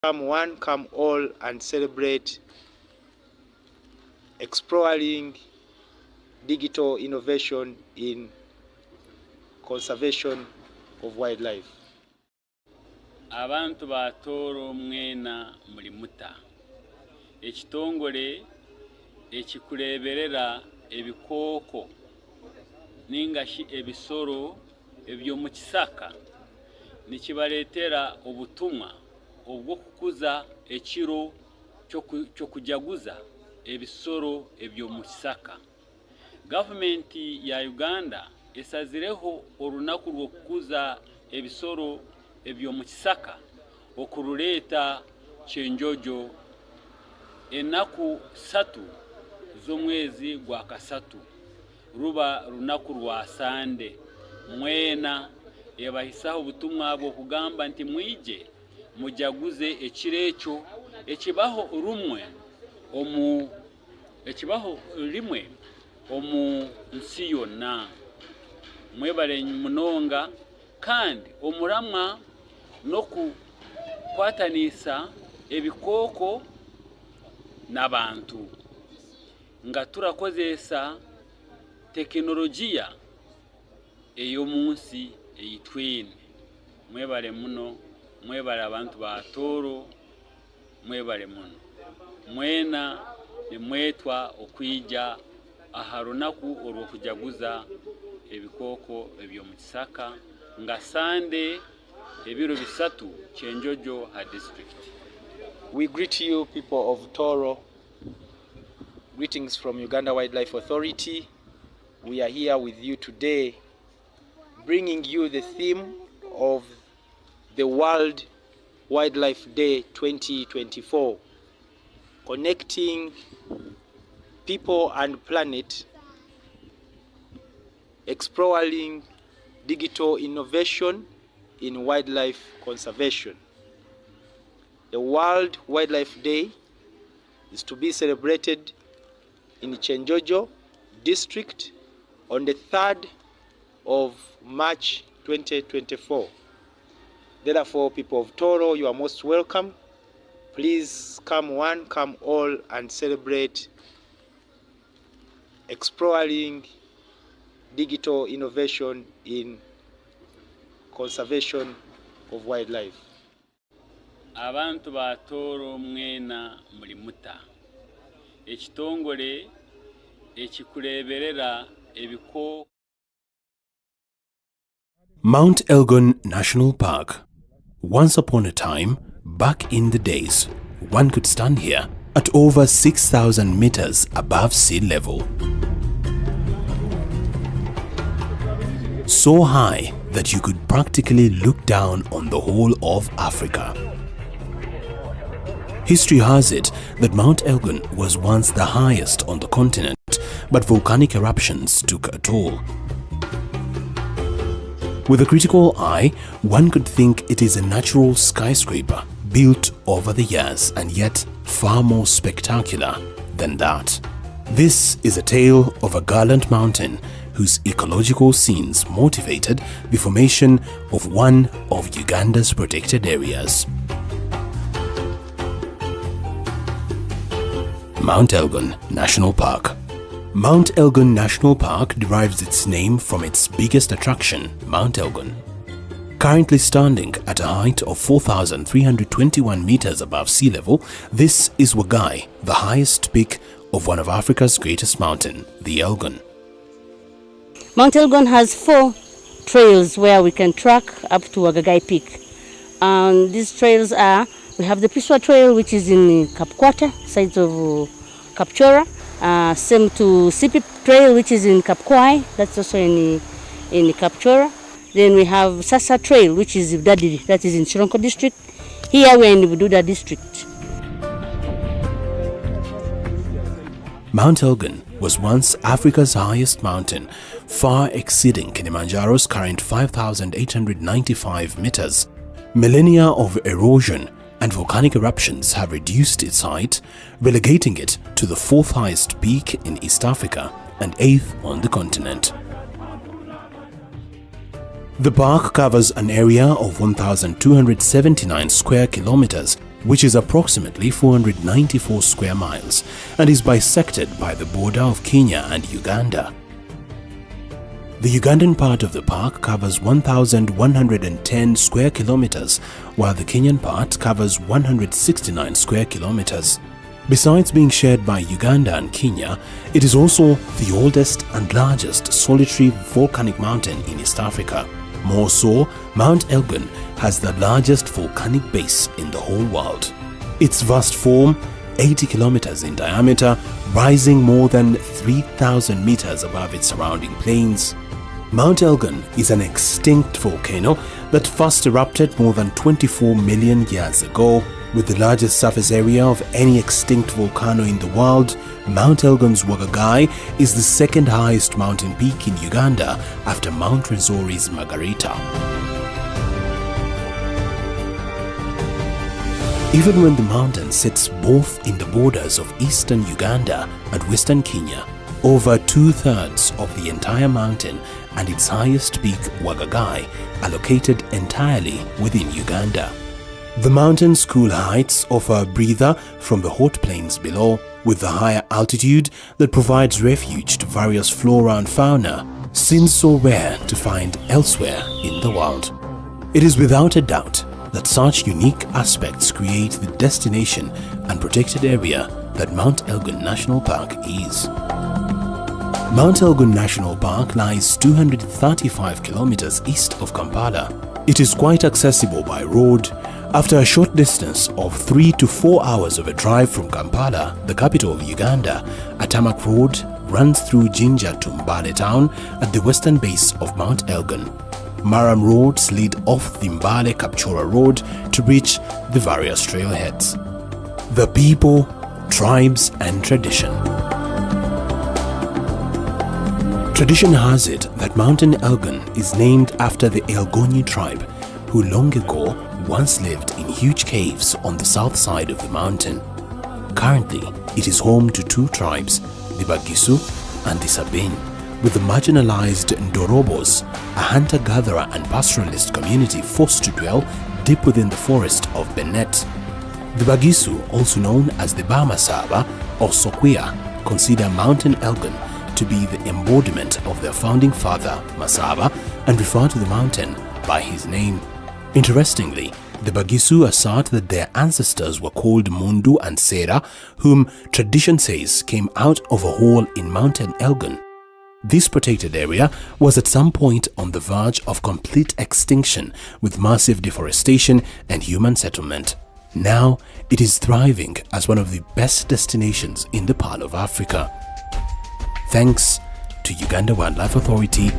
Come one, come all, and celebrate exploring digital innovation in conservation of wildlife. Abantu ba Toro mwena muri muta ekitongole ekikuleberera ebikooko ningashi ebisoro ebyo mu kisaka nikibaletera obutumwa obwo kukuza ekiro kyo kujaguza ebisoro ebyo mu kisaka. Gavumenti ya Uganda esazireho orunaku rw'okukuza ebisoro ebyo mu kisaka okuruleta Kyenjojo enaku 3 z'omwezi gwa kasatu ruba runaku rwa Sande. Mwena ebahisaho obutumwa bwo kugamba nti mwije mujaguze ekiro ekyo ekibaho rimwe omu nsi yonna. Mwebale munonga kandi omuramwa n'okukwatanisa ebikooko n'abantu nga turakozesa tekinolojiya ey'omunsi eyitwine. Mwebale muno, mwebale abantu ba Toro, mwebale muno. Mwena nimwetwa okwija aha runaku olw'okujaguza ebikooko ebyo mu kisaka nga Sande ebiro 3 Kyenjojo ha district. We greet you, people of Toro. Greetings from Uganda Wildlife Authority. We are here with you today, bringing you the theme of the World Wildlife Day 2024, connecting people and planet, exploring digital innovation in wildlife conservation. The World Wildlife Day is to be celebrated in Kyenjojo district on the 3rd of March 2024. Therefore, people of Toro, you are most welcome. Please come one, come all, and celebrate exploring digital innovation in conservation of wildlife. Abantu ba Toro mwena muri muta ekitongole ekikuleberera ebikooko. Mount Elgon National Park. Once upon a time, back in the days, one could stand here at over 6,000 meters above sea level. So high that you could practically look down on the whole of Africa. History has it that Mount Elgon was once the highest on the continent, but volcanic eruptions took a toll. With a critical eye, one could think it is a natural skyscraper built over the years and yet far more spectacular than that. This is a tale of a gallant mountain whose ecological scenes motivated the formation of one of Uganda's protected areas. Mount Elgon National Park. Mount Elgon National Park derives its name from its biggest attraction, Mount Elgon. Currently standing at a height of 4,321 meters above sea level, this is Wagai, the highest peak of one of Africa's greatest mountain, the Elgon. Mount Elgon has 4 trails where we can track up to Wagai Peak. These trails are, we have the Piswa Trail, which is in Kapkwata, sides of Kapchora. Same to Sipi Trail, which is in Kapkwai, that's also in Kapchora. Then we have Sasa Trail, which is Budadiri, that is in Chironko district. Here we are in Bududa district. Mount Elgon was once Africa's highest mountain, far exceeding Kilimanjaro's current 5,895 meters. Millennia of erosion and volcanic eruptions have reduced its height, relegating it to the 4th highest peak in East Africa and 8th on the continent. The park covers an area of 1,279 square kilometers which is approximately 494 square miles and is bisected by the border of Kenya and Uganda. The Ugandan part of the park covers 1,110 square kilometers, while the Kenyan part covers 169 square kilometers. Besides being shared by Uganda and Kenya, it is also the oldest and largest solitary volcanic mountain in East Africa. More so, Mount Elgon has the largest volcanic base in the whole world. Its vast form, 80 kilometers in diameter, rising more than 3,000 meters above its surrounding plains. Mount Elgon is an extinct volcano that first erupted more than 24 million years ago. With the largest surface area of any extinct volcano in the world, Mount Elgon's Wagagai is the second highest mountain peak in Uganda after Mount Rwenzori's Margarita. Even when the mountain sits both in the borders of eastern Uganda and western Kenya, over 2/3 of the entire mountain and its highest peak, Wagagai, are located entirely within Uganda. The mountain's cool heights offer a breather from the hot plains below, with the higher altitude that provides refuge to various flora and fauna, seen so rare to find elsewhere in the world. It is without a doubt that such unique aspects create the destination and protected area that Mount Elgon National Park is. Mount Elgon National Park lies 235 kilometers east of Kampala. It is quite accessible by road. After a short distance of 3 to 4 hours of a drive from Kampala, the capital of Uganda, a tarmac road runs through Jinja to Mbale town at the western base of Mount Elgon. Maram roads lead off the Mbale Kapchora road to reach the various trailheads. The people, tribes and tradition. Tradition has it that Mountain Elgon is named after the Elgonyi tribe, who long ago once lived in huge caves on the south side of the mountain. Currently, it is home to two tribes, the Bagisu and the Sabin, with the marginalized Ndorobos, a hunter-gatherer and pastoralist community forced to dwell deep within the forest of Benet. The Bagisu, also known as the Bamasaba or Sokwia, consider Mountain Elgon to be the embodiment of their founding father, Masaba, and refer to the mountain by his name. Interestingly, the Bagisu assert that their ancestors were called Mundu and Sera, whom tradition says came out of a hole in Mountain Elgon. This protected area was at some point on the verge of complete extinction with massive deforestation and human settlement. Now, it is thriving as one of the best destinations in the Pearl of Africa. Thanks to Uganda Wildlife Authority,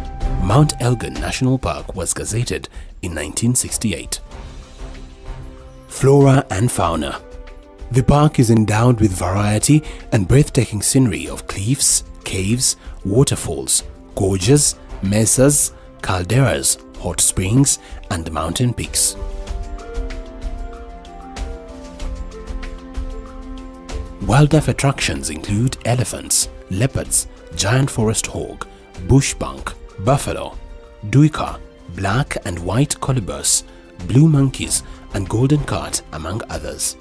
Mount Elgon National Park was gazetted in 1968. Flora and fauna. The park is endowed with variety and breathtaking scenery of cliffs, caves, waterfalls, gorges, mesas, calderas, hot springs, and mountain peaks. Wildlife attractions include elephants, leopards, giant forest hog, bush bunk, buffalo, duiker, black and white colobus, blue monkeys, and golden cart, among others.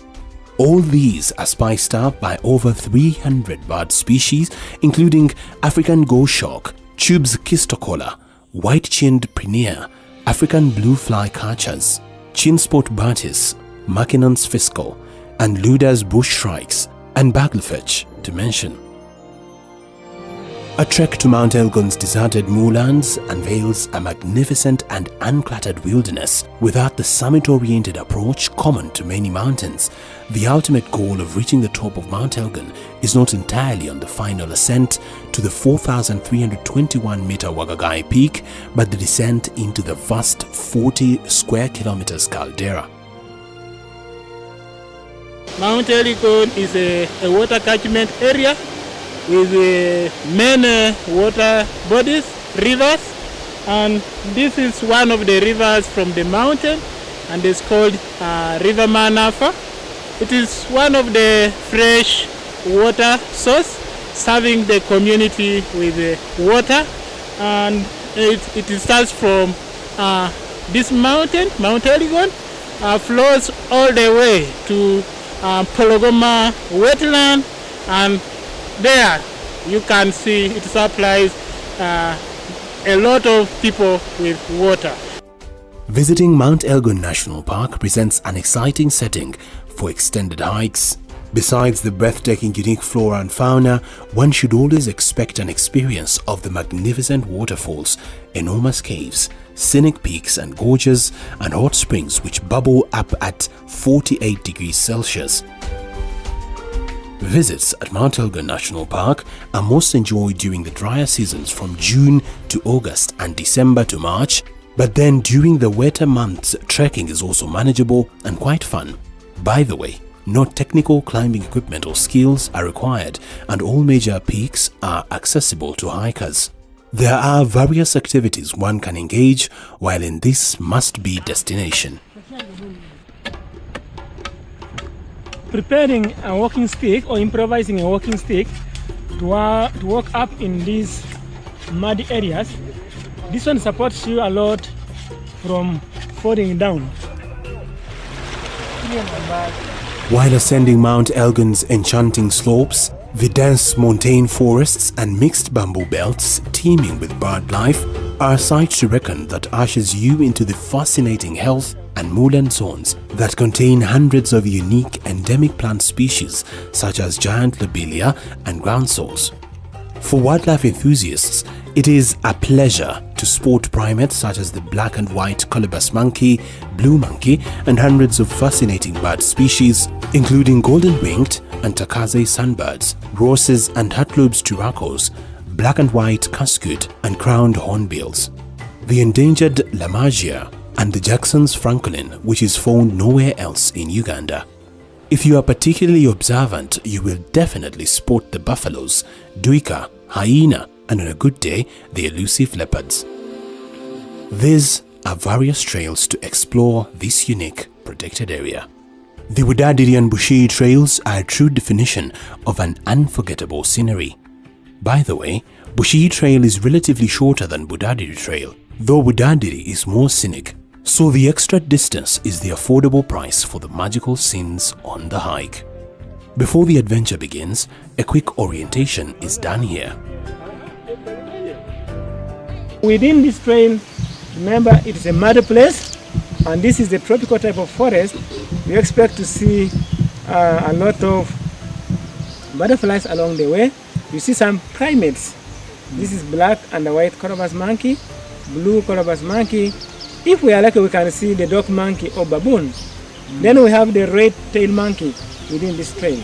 All these are spiced up by over 300 bird species, including African goshawk, Tubes kistocola, white-chinned prinia, African blue flycatchers, chinspot batis, Mackinnon's fiscal, and Luda's bush shrikes, and bagelfetch, to mention. A trek to Mount Elgon's deserted moorlands unveils a magnificent and uncluttered wilderness. Without the summit-oriented approach common to many mountains, the ultimate goal of reaching the top of Mount Elgon is not entirely on the final ascent to the 4,321-meter Wagagai peak, but the descent into the vast 40 square kilometers caldera. Mount Elgon is a water catchment area with many water bodies, rivers, and this is one of the rivers from the mountain, and it's called River Manafa. It is one of the fresh water source serving the community with water, and it starts from this mountain, Mount Elgon, flows all the way to Pologoma wetland, and there you can see it supplies a lot of people with water. Visiting Mount Elgon National Park presents an exciting setting for extended hikes. Besides the breathtaking unique flora and fauna, one should always expect an experience of the magnificent waterfalls, enormous caves, scenic peaks and gorges, and hot springs which bubble up at 48 degrees Celsius. Visits at Mount Elgon National Park are most enjoyed during the drier seasons from June to August and December to March, but then during the wetter months, trekking is also manageable and quite fun. By the way, no technical climbing equipment or skills are required, and all major peaks are accessible to hikers. There are various activities one can engage while in this must-be destination. Preparing a walking stick or improvising a walking stick to walk up in these muddy areas, this one supports you a lot from falling down. While ascending Mount Elgon's enchanting slopes, the dense montane forests and mixed bamboo belts teeming with bird life are a sight to reckon that ushers you into the fascinating health and moorland zones that contain hundreds of unique endemic plant species such as giant lobelia and groundsels. For wildlife enthusiasts, it is a pleasure to spot primates such as the black and white colobus monkey, blue monkey, and hundreds of fascinating bird species, including golden-winged and takaze sunbirds, roses and Hatlob's turacos, black and white cascade and crowned hornbills, the endangered lamagia, and the Jackson's francolin, which is found nowhere else in Uganda. If you are particularly observant, you will definitely spot the buffaloes, duiker, hyena, and on a good day, the elusive leopards. These are various trails to explore this unique protected area. The Budadiri and Bushiri trails are a true definition of an unforgettable scenery. By the way, Bushiri trail is relatively shorter than Budadiri trail, though Budadiri is more scenic, so the extra distance is the affordable price for the magical scenes on the hike. Before the adventure begins, a quick orientation is done here. Within this trail, remember it is a mud place, and this is the tropical type of forest. We expect to see a lot of butterflies along the way. You see some primates. This is black and the white colobus monkey, blue colobus monkey. If we are lucky, we can see the dog monkey or baboon. Then we have the red-tailed monkey within this trail.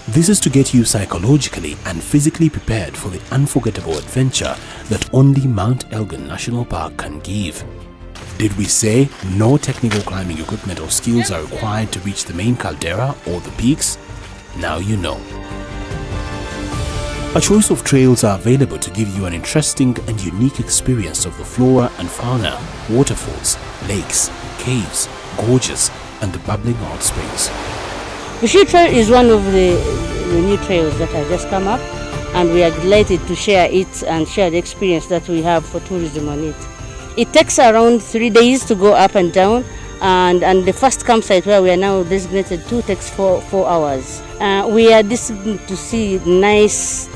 This is to get you psychologically and physically prepared for the unforgettable adventure that only Mount Elgon National Park can give. Did we say no technical climbing equipment or skills are required to reach the main caldera or the peaks? Now you know. A choice of trails are available to give you an interesting and unique experience of the flora and fauna, waterfalls, lakes, caves, gorges, and the bubbling hot springs. Bushiri Trail is one of the new trails that have just come up, and we are delighted to share it and share the experience that we have for tourism on it. It takes around 3 days to go up and down, and the first campsite where we are now designated to takes 4 hours. We are designated to see nice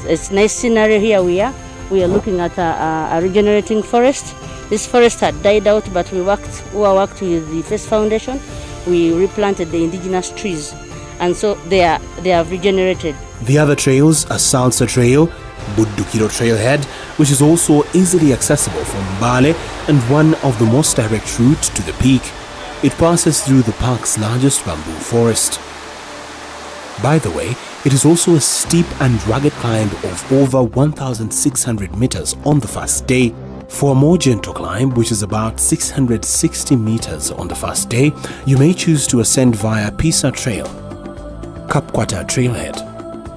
scenery here. We are looking at a regenerating forest. This forest had died out, but we worked with the First Foundation. We replanted the indigenous trees, and so they have regenerated. The other trails are Salsa Trail, Buddukiro Trailhead, which is also easily accessible from Mbale and one of the most direct routes to the peak. It passes through the park's largest bamboo forest. By the way, it is also a steep and rugged climb of over 1,600 meters on the first day. For a more gentle climb, which is about 660 meters on the first day, you may choose to ascend via Pisa Trail, Kapkwata Trailhead.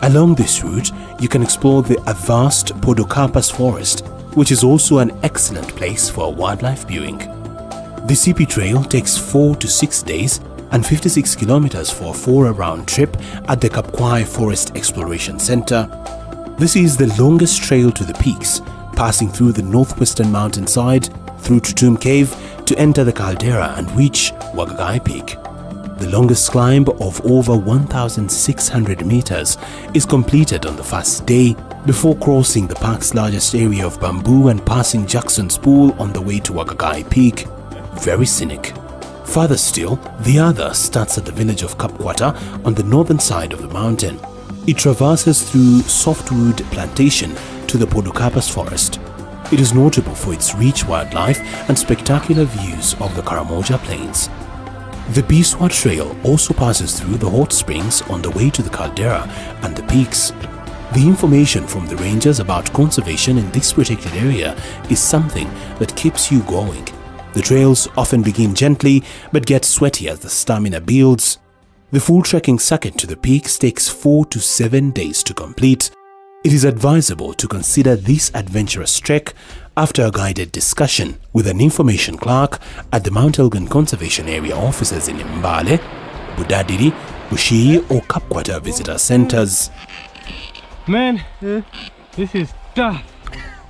Along this route, you can explore the vast Podocarpus forest, which is also an excellent place for wildlife viewing. The CP Trail takes 4 to 6 days and 56 kilometers for a 4-round trip at the Kapkwai Forest Exploration Center. This is the longest trail to the peaks, passing through the northwestern mountainside, through Tutum Cave, to enter the caldera and reach Wagagai Peak. The longest climb of over 1,600 meters is completed on the first day before crossing the park's largest area of bamboo and passing Jackson's Pool on the way to Wagagai Peak. Very scenic. Further still, the other starts at the village of Kapkwata on the northern side of the mountain. It traverses through softwood plantation to the Podocarpus forest. It is notable for its rich wildlife and spectacular views of the Karamoja Plains. The Biswa Trail also passes through the hot springs on the way to the caldera and the peaks. The information from the rangers about conservation in this protected area is something that keeps you going. The trails often begin gently but get sweaty as the stamina builds. The full trekking circuit to the peaks takes 4 to 7 days to complete. It is advisable to consider this adventurous trek after a guided discussion with an information clerk at the Mount Elgon Conservation Area offices in Mbale, Budadiri, Bushii or Kapkwata visitor centers. Man, this is tough.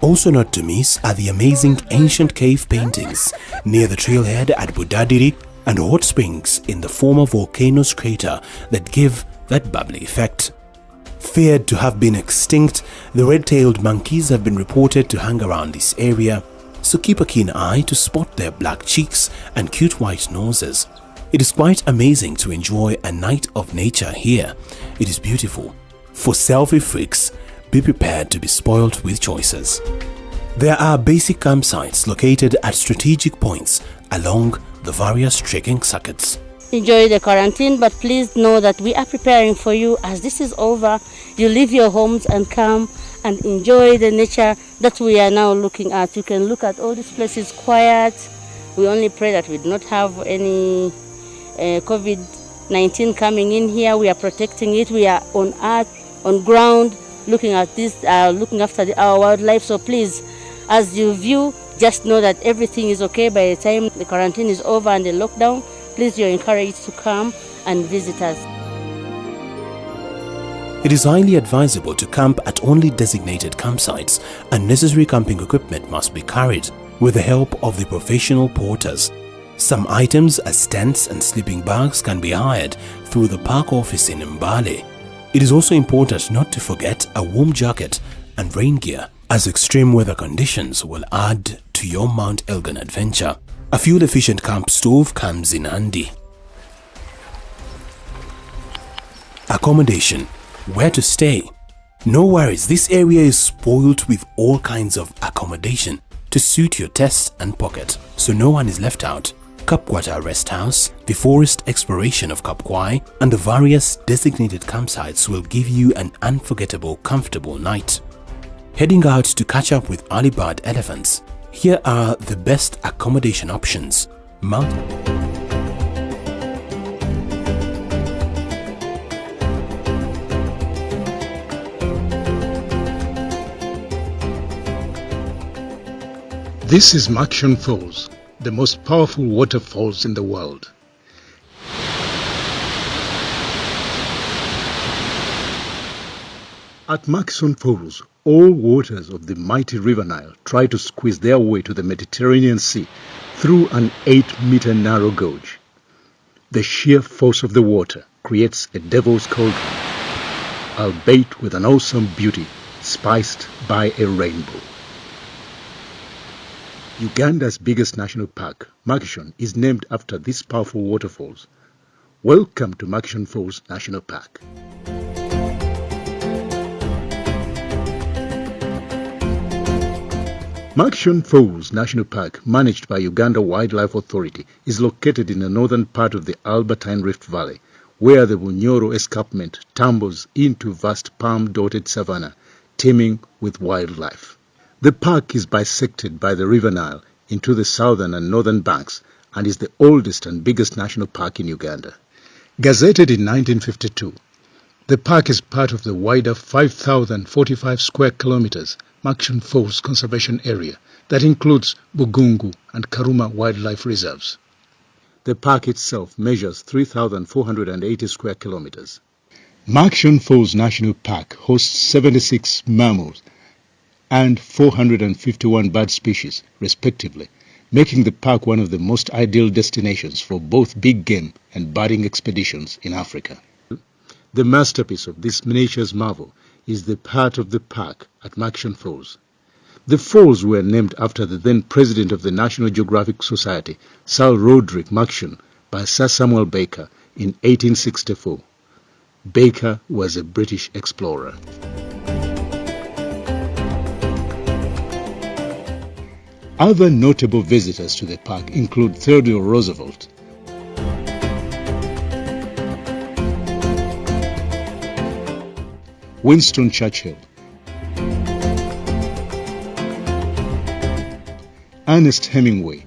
Also not to miss are the amazing ancient cave paintings near the trailhead at Budadiri and hot springs in the former volcano's crater that give that bubbly effect. Feared to have been extinct, the red-tailed monkeys have been reported to hang around this area, so keep a keen eye to spot their black cheeks and cute white noses. It is quite amazing to enjoy a night of nature here. It is beautiful. For selfie freaks, be prepared to be spoiled with choices. There are basic campsites located at strategic points along the various trekking circuits. Enjoy the quarantine, but please know that we are preparing for you. As this is over, you leave your homes and come and enjoy the nature that we are now looking at. You can look at all these places quiet. We only pray that we do not have any COVID-19 coming in here. We are protecting it. We are on earth, on ground, looking at this, looking after our wildlife. So please, as you view, just know that everything is okay. By the time the quarantine is over and the lockdown, please, you're encouraged to come and visit us. It is highly advisable to camp at only designated campsites, and necessary camping equipment must be carried with the help of the professional porters. Some items as tents and sleeping bags can be hired through the park office in Mbale. It is also important not to forget a warm jacket and rain gear, as extreme weather conditions will add to your Mount Elgon adventure. A fuel-efficient camp stove comes in handy. Accommodation. Where to stay? No worries, this area is spoiled with all kinds of accommodation to suit your taste and pocket, so no one is left out. Kapkwata Rest House, the forest exploration of Kapkwai, and the various designated campsites will give you an unforgettable, comfortable night. Heading out to catch up with early bird elephants, here are the best accommodation options. This is Makshon Falls, the most powerful waterfalls in the world. At Makshon Falls, all waters of the mighty River Nile try to squeeze their way to the Mediterranean Sea through an 8-meter narrow gorge. The sheer force of the water creates a devil's cauldron, albeit with an awesome beauty spiced by a rainbow. Uganda's biggest national park, Makshon, is named after these powerful waterfalls. Welcome to Makshon Falls National Park. Makshon Falls National Park, managed by Uganda Wildlife Authority, is located in the northern part of the Albertine Rift Valley, where the Bunyoro escarpment tumbles into vast palm-dotted savanna, teeming with wildlife. The park is bisected by the River Nile into the southern and northern banks and is the oldest and biggest national park in Uganda. Gazetted in 1952, the park is part of the wider 5,045 square kilometers Makshon Falls Conservation Area that includes Bugungu and Karuma Wildlife Reserves. The park itself measures 3,480 square kilometers. Makshon Falls National Park hosts 76 mammals and 451 bird species, respectively, making the park one of the most ideal destinations for both big game and birding expeditions in Africa. The masterpiece of this nature's marvel is the heart of the park at Maction Falls. The falls were named after the then president of the National Geographic Society, Sir Roderick Maction, by Sir Samuel Baker in 1864. Baker was a British explorer. Other notable visitors to the park include Theodore Roosevelt, Winston Churchill, Ernest Hemingway,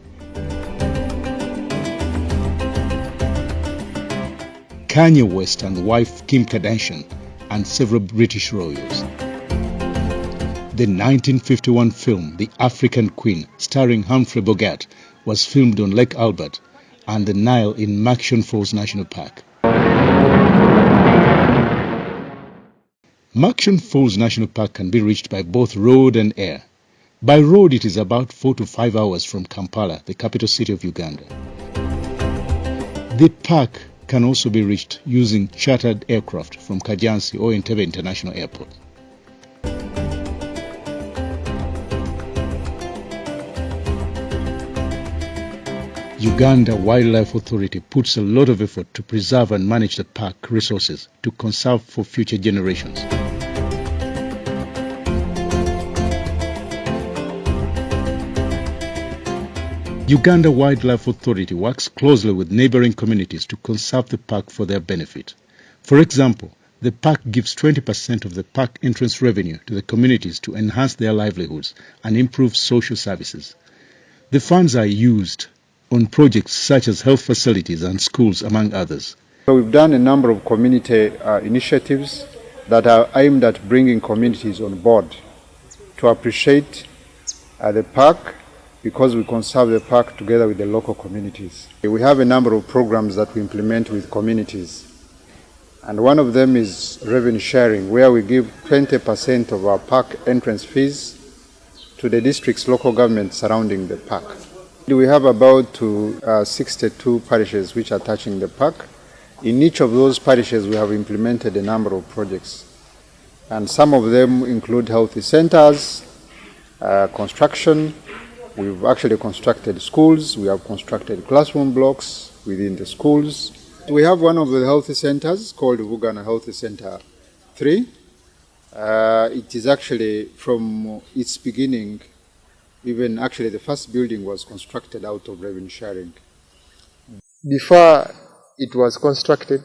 Kanye West and wife Kim Kardashian, and several British royals. The 1951 film The African Queen, starring Humphrey Bogart, was filmed on Lake Albert and the Nile in Maction Falls National Park. Maction Falls National Park can be reached by both road and air. By road, it is about 4 to 5 hours from Kampala, the capital city of Uganda. The park can also be reached using chartered aircraft from Kajansi or Entebbe International Airport. Uganda Wildlife Authority puts a lot of effort to preserve and manage the park resources to conserve for future generations. Uganda Wildlife Authority works closely with neighboring communities to conserve the park for their benefit. For example, the park gives 20% of the park entrance revenue to the communities to enhance their livelihoods and improve social services. The funds are used on projects such as health facilities and schools, among others. So we've done a number of community initiatives that are aimed at bringing communities on board to appreciate the park, because we conserve the park together with the local communities. We have a number of programs that we implement with communities, and one of them is revenue sharing, where we give 20% of our park entrance fees to the district's local government surrounding the park. We have about 62 parishes which are touching the park. In each of those parishes we have implemented a number of projects, and some of them include health centers, construction. We've actually constructed schools, we have constructed classroom blocks within the schools. We have one of the health centers called Uganda Health Center 3. It is actually, from its beginning, even actually the first building was constructed out of revenue sharing. Before it was constructed,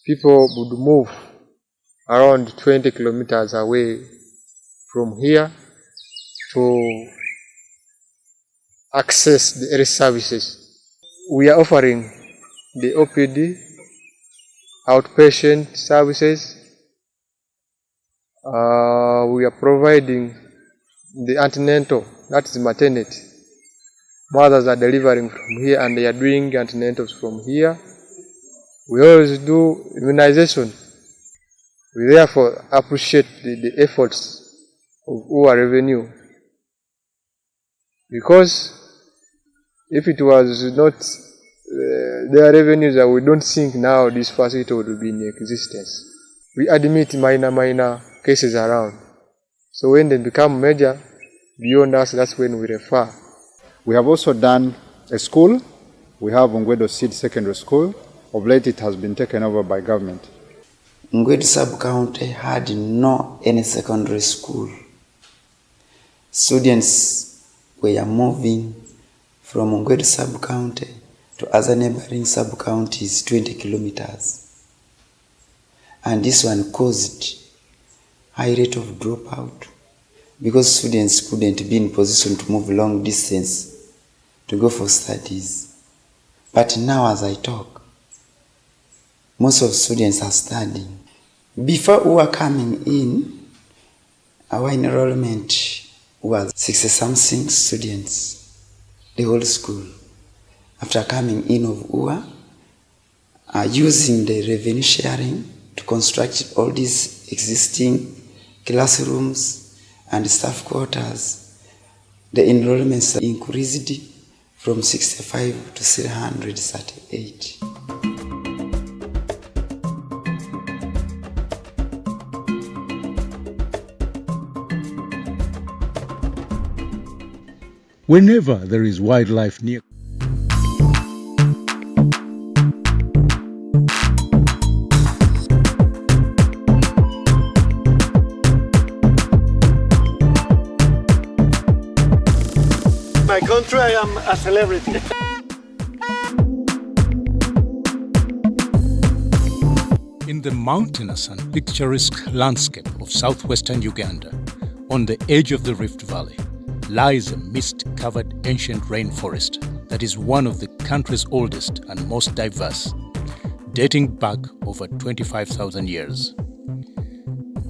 people would move around 20 kilometers away from here to access the health services. We are offering the OPD, outpatient services. We are providing the antenatal, that is maternity. Mothers are delivering from here and they are doing antenatals from here. We always do immunization. We therefore appreciate the efforts of our revenue, because if it was not their revenues, we don't think now this facility would be in existence. We admit minor cases around. So when they become major, beyond us, that's when we refer. We have also done a school. We have Ngwedo Seed Secondary School. Of late it has been taken over by government. Ngwedo sub-county had any secondary school. Students were moving from Ngwedo sub-county to other neighboring sub-counties 20 kilometers. And this one caused high rate of dropout, because students couldn't be in position to move long distance to go for studies. But now as I talk, most of students are studying. Before we were coming in, our enrollment was 60-something students, the whole school. After coming in of UA, using the revenue sharing to construct all these existing classrooms and staff quarters, The enrollments increased from 65 to 338. Whenever there is wildlife near, my country, I am a celebrity. In the mountainous and picturesque landscape of southwestern Uganda, on the edge of the Rift Valley, lies a mist-covered ancient rainforest that is one of the country's oldest and most diverse, dating back over 25,000 years.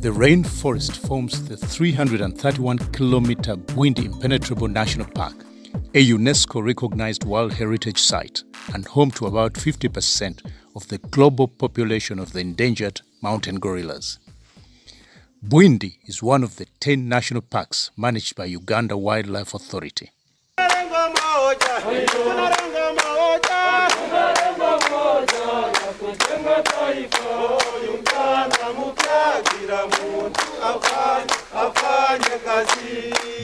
The rainforest forms the 331-kilometer Bwindi Impenetrable National Park, a UNESCO-recognized World Heritage Site and home to about 50% of the global population of the endangered mountain gorillas. Bwindi is one of the 10 national parks managed by Uganda Wildlife Authority.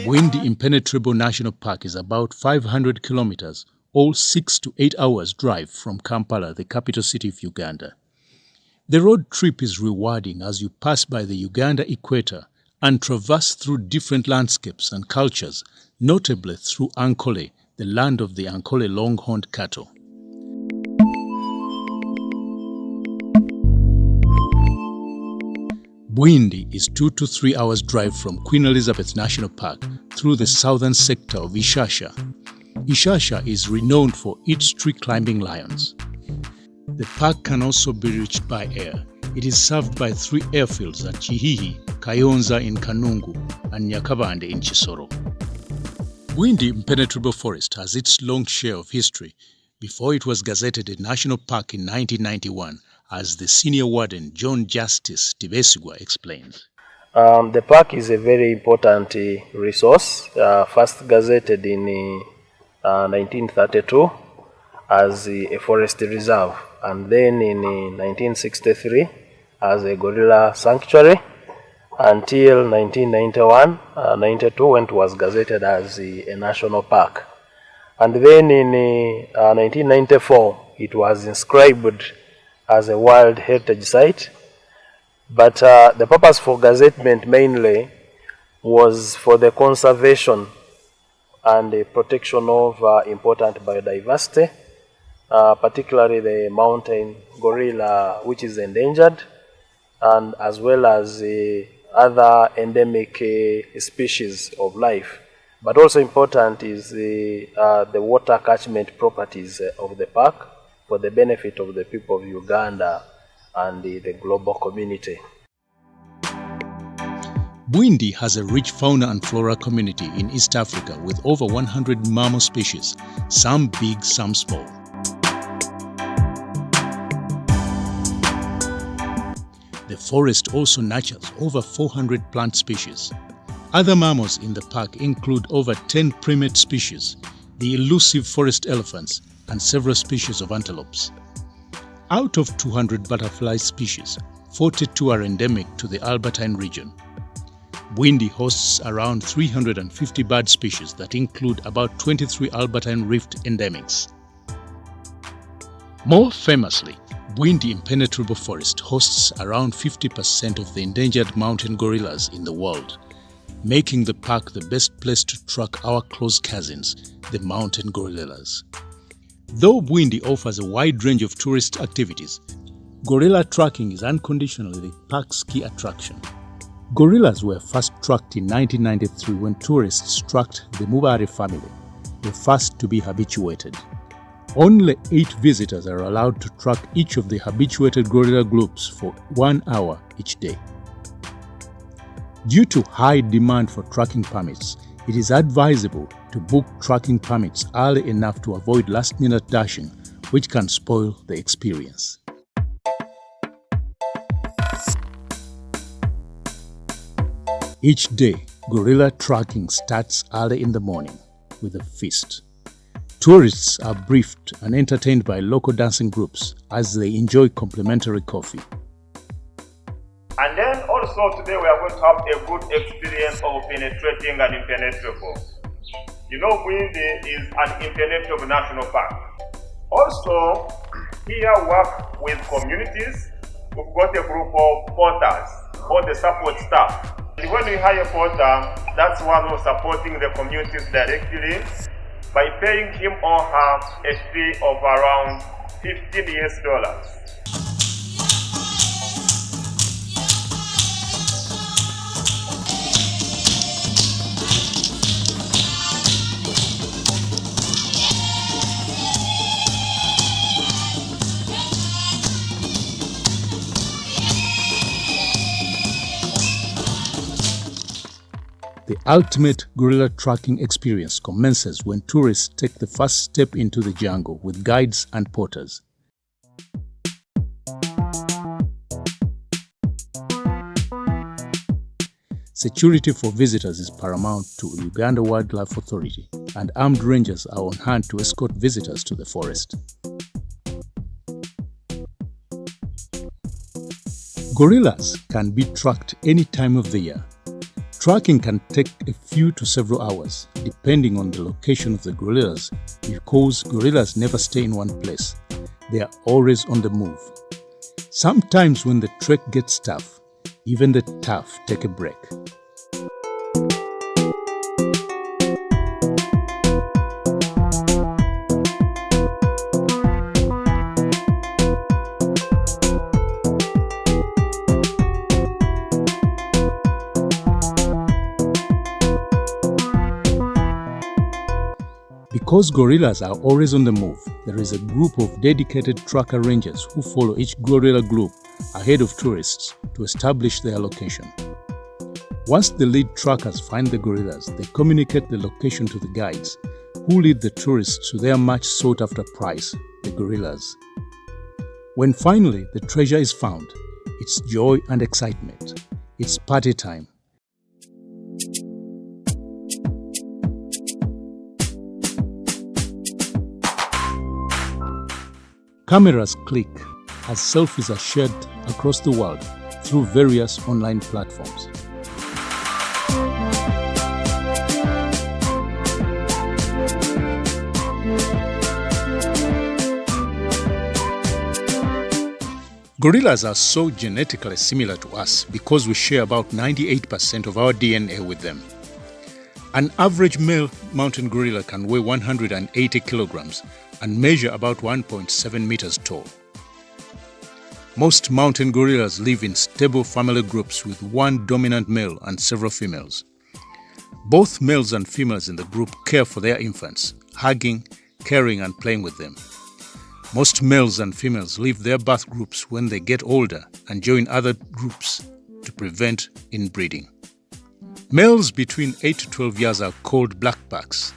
Bwindi Impenetrable National Park is about 500 kilometers, or 6 to 8 hours drive from Kampala, the capital city of Uganda. The road trip is rewarding as you pass by the Uganda equator and traverse through different landscapes and cultures, notably through Ankole, the land of the Ankole longhorned cattle. Bwindi is 2 to 3 hours drive from Queen Elizabeth National Park through the southern sector of Ishasha. Ishasha is renowned for its tree climbing lions. The park can also be reached by air. It is served by 3 airfields at Chihihi, Kayonza in Kanungu, and Nyakabande in Chisoro. Bwindi Impenetrable Forest has its long share of history before it was gazetted a national park in 1991, as the senior warden John Justice Tibesigwa explains. The park is a very important resource, first gazetted in 1932 as a forest reserve, and then in 1963 as a gorilla sanctuary until 1991-92 when it was gazetted as a national park. And then in 1994 it was inscribed as a World Heritage Site, but the purpose for gazettement mainly was for the conservation and the protection of important biodiversity, particularly the mountain gorilla, which is endangered, and as well as other endemic species of life. But also important is the water catchment properties of the park for the benefit of the people of Uganda and the global community. Bwindi has a rich fauna and flora community in East Africa with over 100 mammal species, some big, some small. The forest also nurtures over 400 plant species. Other mammals in the park include over 10 primate species, the elusive forest elephants, and several species of antelopes. Out of 200 butterfly species, 42 are endemic to the Albertine region. Bwindi hosts around 350 bird species that include about 23 Albertine Rift endemics. More famously, Bwindi Impenetrable Forest hosts around 50% of the endangered mountain gorillas in the world, making the park the best place to track our close cousins, the mountain gorillas. Though Bwindi offers a wide range of tourist activities, gorilla tracking is unconditionally the park's key attraction. Gorillas were first tracked in 1993 when tourists tracked the Mubare family, the first to be habituated. Only 8 visitors are allowed to track each of the habituated gorilla groups for 1 hour each day. Due to high demand for tracking permits, it is advisable to book tracking permits early enough to avoid last-minute dashing, which can spoil the experience. Each day, gorilla tracking starts early in the morning with a feast. Tourists are briefed and entertained by local dancing groups as they enjoy complimentary coffee. And then also today we are going to have a good experience of penetrating an impenetrable. You know, Bwindi is an impenetrable national park. Also, here work with communities. We've got a group of porters, or the support staff. And when we hire a porter, that's one who's supporting the communities directly by paying him or her a fee of around $15. The ultimate gorilla tracking experience commences when tourists take the first step into the jungle with guides and porters. Security for visitors is paramount to Uganda Wildlife Authority, and armed rangers are on hand to escort visitors to the forest. Gorillas can be tracked any time of the year. Tracking can take a few to several hours, depending on the location of the gorillas, because gorillas never stay in one place. They are always on the move. Sometimes when the trek gets tough, even the tough take a break. Because gorillas are always on the move, there is a group of dedicated tracker rangers who follow each gorilla group ahead of tourists to establish their location. Once the lead trackers find the gorillas, they communicate the location to the guides, who lead the tourists to their much sought-after prize, the gorillas. When finally the treasure is found, it's joy and excitement. It's party time. Cameras click as selfies are shared across the world through various online platforms. Gorillas are so genetically similar to us because we share about 98% of our DNA with them. An average male mountain gorilla can weigh 180 kilograms and measure about 1.7 meters tall. Most mountain gorillas live in stable family groups with one dominant male and several females. Both males and females in the group care for their infants, hugging, caring and playing with them. Most males and females leave their birth groups when they get older and join other groups to prevent inbreeding. Males between 8 to 12 years are called blackbacks.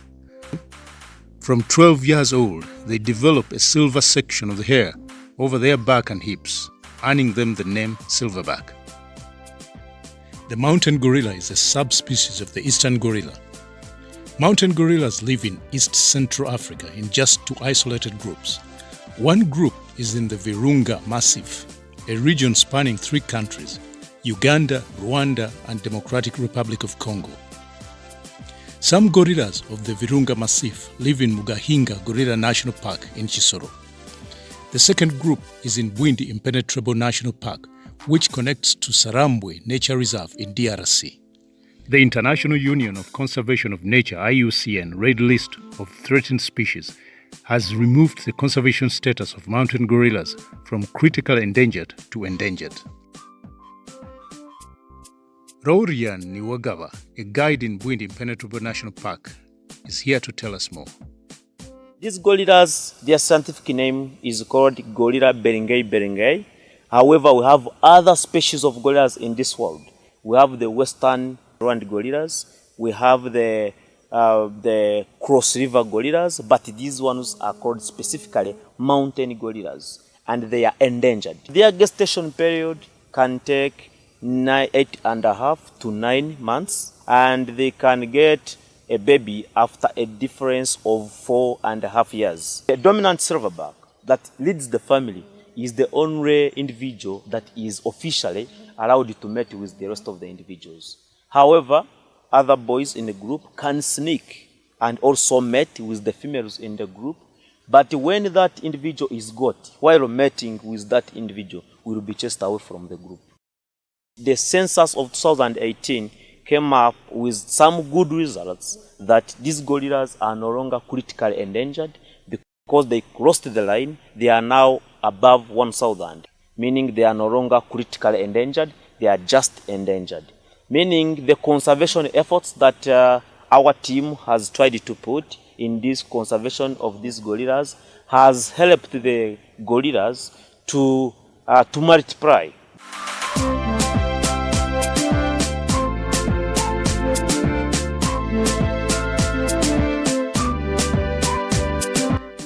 From 12 years old, they develop a silver section of the hair over their back and hips, earning them the name silverback. The mountain gorilla is a subspecies of the eastern gorilla. Mountain gorillas live in East Central Africa in just two isolated groups. One group is in the Virunga Massif, a region spanning 3 countries, Uganda, Rwanda, and Democratic Republic of Congo. Some gorillas of the Virunga Massif live in Mugahinga Gorilla National Park in Chisoro. The second group is in Bwindi Impenetrable National Park, which connects to Sarambwe Nature Reserve in DRC. The International Union of Conservation of Nature (IUCN) Red List of Threatened Species has removed the conservation status of mountain gorillas from critical endangered to endangered. Rorian Niwagaba, a guide in Bwindi Impenetrable National Park, is here to tell us more. These gorillas, their scientific name is called Gorilla berengei. However, we have other species of gorillas in this world. We have the western Rwanda gorillas, we have the cross river gorillas, but these ones are called specifically mountain gorillas, and they are endangered. Their gestation period can take 8.5 to 9 months, and they can get a baby after a difference of 4.5 years. The dominant silverback that leads the family is the only individual that is officially allowed to mate with the rest of the individuals. However, other boys in the group can sneak and also mate with the females in the group, but when that individual is got while mating with that individual, will be chased away from the group. The census of 2018 came up with some good results that these gorillas are no longer critically endangered because they crossed the line. They are now above 1,000, meaning they are no longer critically endangered, they are just endangered. Meaning the conservation efforts that our team has tried to put in this conservation of these gorillas has helped the gorillas to multiply.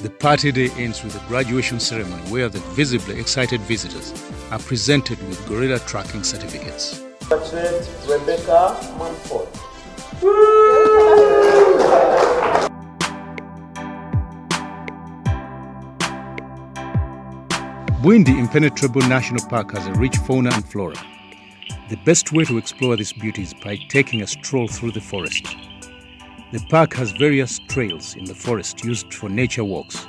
The party day ends with a graduation ceremony where the visibly excited visitors are presented with gorilla tracking certificates. Congratulate Rebecca Manford. Bwindi Impenetrable National Park has a rich fauna and flora. The best way to explore this beauty is by taking a stroll through the forest. The park has various trails in the forest used for nature walks,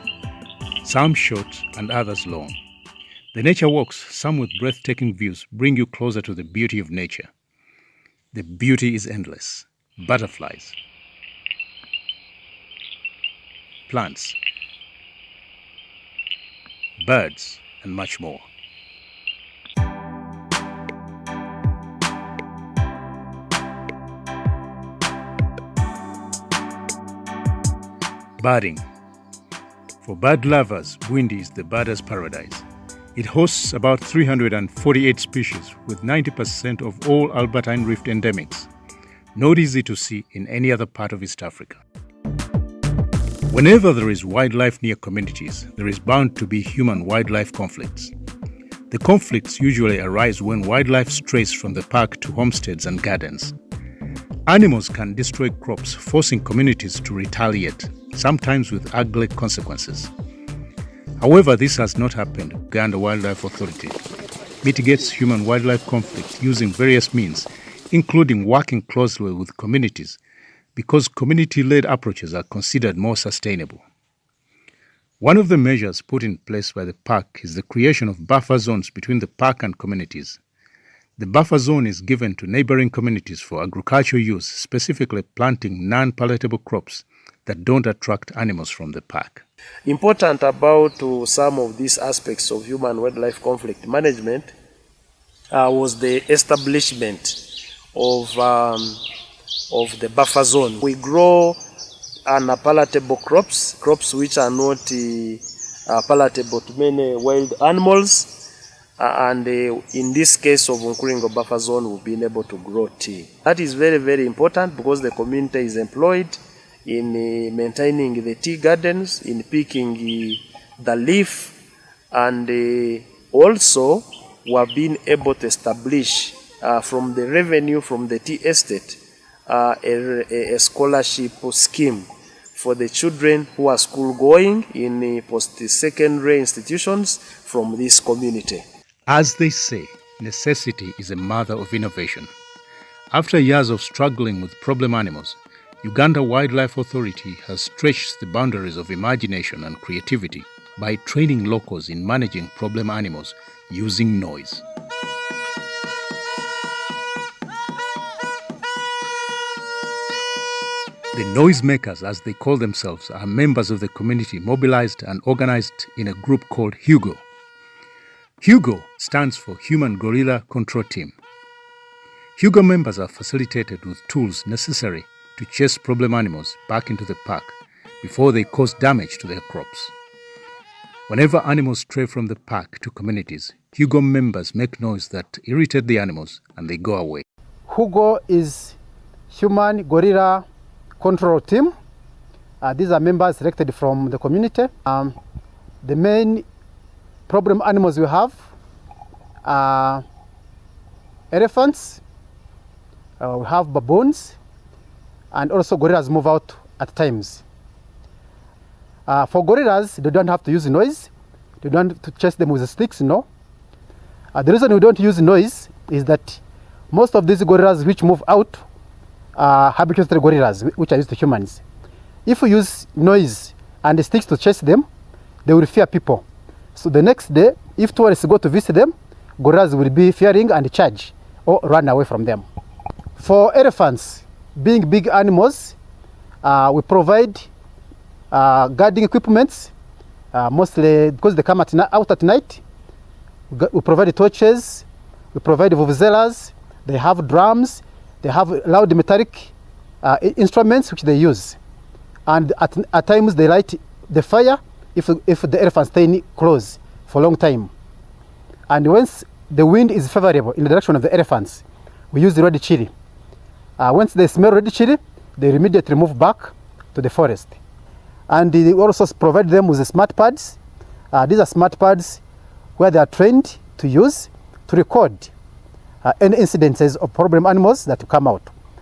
some short and others long. The nature walks, some with breathtaking views, bring you closer to the beauty of nature. The beauty is endless. Butterflies, plants, birds, and much more. Birding. For bird lovers, Bwindi is the birders' paradise. It hosts about 348 species with 90% of all Albertine Rift endemics. Not easy to see in any other part of East Africa. Whenever there is wildlife near communities, there is bound to be human-wildlife conflicts. The conflicts usually arise when wildlife strays from the park to homesteads and gardens. Animals can destroy crops, forcing communities to retaliate, sometimes with ugly consequences. However, this has not happened. Uganda Wildlife Authority mitigates human-wildlife conflict using various means, including working closely with communities, because community-led approaches are considered more sustainable. One of the measures put in place by the park is the creation of buffer zones between the park and communities. The buffer zone is given to neighboring communities for agricultural use, specifically planting non-palatable crops that don't attract animals from the park. Important about some of these aspects of human-wildlife conflict management was the establishment of the buffer zone. We grow unpalatable crops which are not palatable to many wild animals. And in this case of Nkuringo buffer zone, we've been able to grow tea. That is very, very important because the community is employed in maintaining the tea gardens, in picking the leaf, and also we have been able to establish from the revenue from the tea estate a scholarship scheme for the children who are school going in post-secondary institutions from this community. As they say, necessity is a mother of innovation. After years of struggling with problem animals, Uganda Wildlife Authority has stretched the boundaries of imagination and creativity by training locals in managing problem animals using noise. The noisemakers, as they call themselves, are members of the community mobilized and organized in a group called HUGO. HUGO stands for Human Gorilla Control Team. HUGO members are facilitated with tools necessary to chase problem animals back into the park before they cause damage to their crops. Whenever animals stray from the park to communities, HUGO members make noise that irritate the animals and they go away. HUGO is Human Gorilla Control Team. These are members selected from the community. The main problem animals we have are elephants, we have baboons, and also gorillas move out at times. For gorillas, they don't have to use noise. They don't have to chase them with the sticks, no. The reason we don't use noise is that most of these gorillas which move out are habituated gorillas, which are used to humans. If we use noise and sticks to chase them, they will fear people. So the next day, if tourists go to visit them, gorillas will be fearing and charge or run away from them. For elephants, being big animals, we provide guarding equipments, mostly because they come out at night. We provide torches, we provide vuvuzelas, they have drums, they have loud metallic instruments which they use. And at times they light the fire if the elephants stay close for a long time. And once the wind is favorable in the direction of the elephants, we use the red chili. Once they smell red chili, they immediately move back to the forest. And we also provide them with the smart pads. These are smart pads where they are trained to use to record any incidences of problem animals that come out,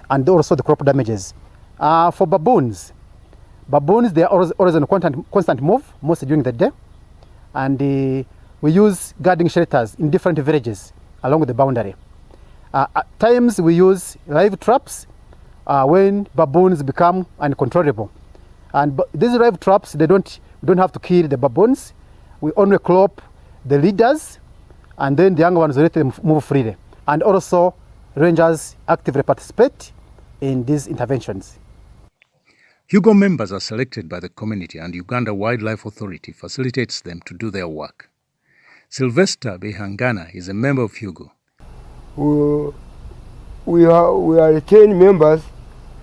and also the crop damages. For baboons, they are always on a constant move, mostly during the day. And we use guarding shelters in different villages along the boundary. At times we use live traps when baboons become uncontrollable. And these live traps, we don't have to kill the baboons. We only crop the leaders, and then the younger ones let them move freely. And also, rangers actively participate in these interventions. Hugo members are selected by the community, and Uganda Wildlife Authority facilitates them to do their work. Sylvester Behangana is a member of Hugo. We are 10 members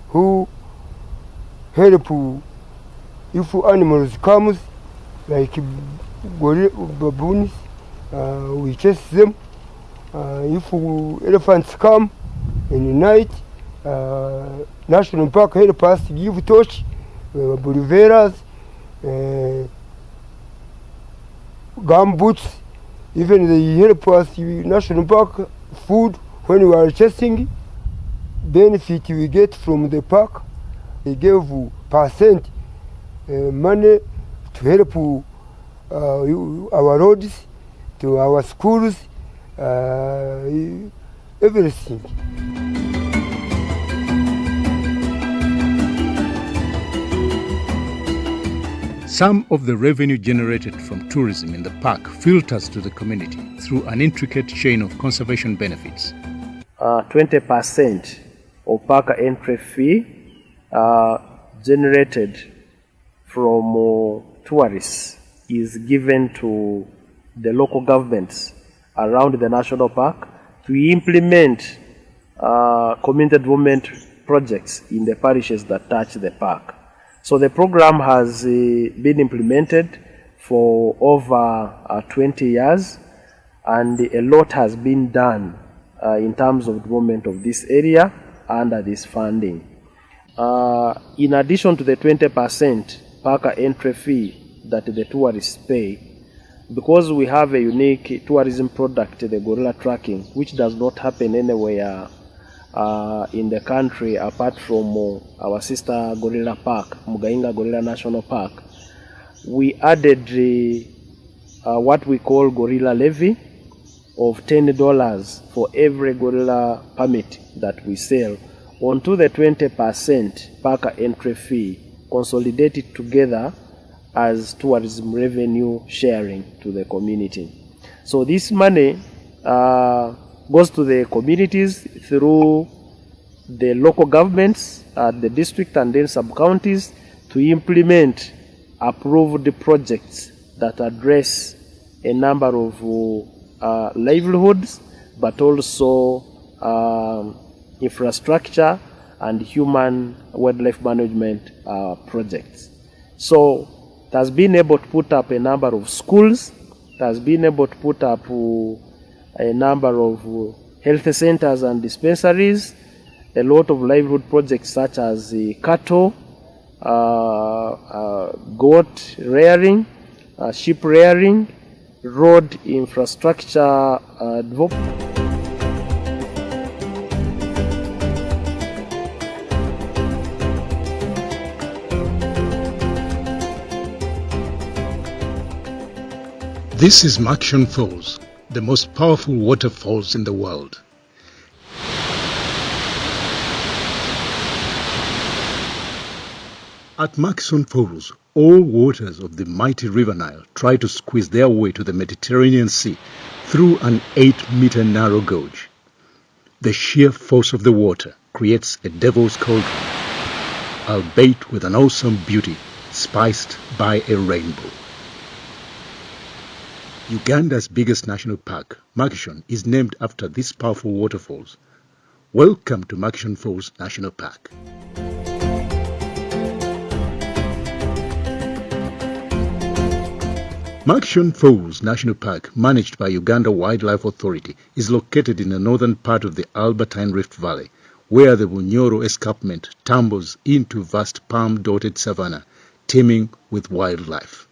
who help if animals comes, like baboons, we chase them. If elephants come in the night, National Park help us to give torch, boliveras, gumboots. Even they help us, National Park, food when we are chasing. Benefit we get from the park, they give percent money to help our roads, to our schools, everything. Some of the revenue generated from tourism in the park filters to the community through an intricate chain of conservation benefits. 20% of park entry fee generated from tourists is given to the local governments around the national park to implement community development projects in the parishes that touch the park. So the program has been implemented for over 20 years, and a lot has been done in terms of development of this area under this funding. In addition to the 20% park entry fee that the tourists pay, because we have a unique tourism product, the gorilla tracking, which does not happen anywhere in the country apart from our sister gorilla park, Mugainga Gorilla National Park, we added what we call gorilla levy of $10 for every gorilla permit that we sell onto the 20% park entry fee, consolidated together as tourism revenue sharing to the community. So this money goes to the communities through the local governments at the district and then sub-counties to implement approved projects that address a number of livelihoods, but also infrastructure and human wildlife management projects. So it has been able to put up a number of schools, it has been able to put up a number of health centers and dispensaries, a lot of livelihood projects such as cattle, goat rearing, sheep rearing, road infrastructure development. This is Makshon Falls, the most powerful waterfalls in the world. At Makshon Falls, all waters of the mighty River Nile try to squeeze their way to the Mediterranean Sea through an 8-meter narrow gorge. The sheer force of the water creates a devil's cauldron, albeit with an awesome beauty spiced by a rainbow. Uganda's biggest national park, Makshon, is named after these powerful waterfalls. Welcome to Makshon Falls National Park. Makshon Falls National Park, managed by Uganda Wildlife Authority, is located in the northern part of the Albertine Rift Valley, where the Bunyoro escarpment tumbles into vast palm-dotted savanna, teeming with wildlife.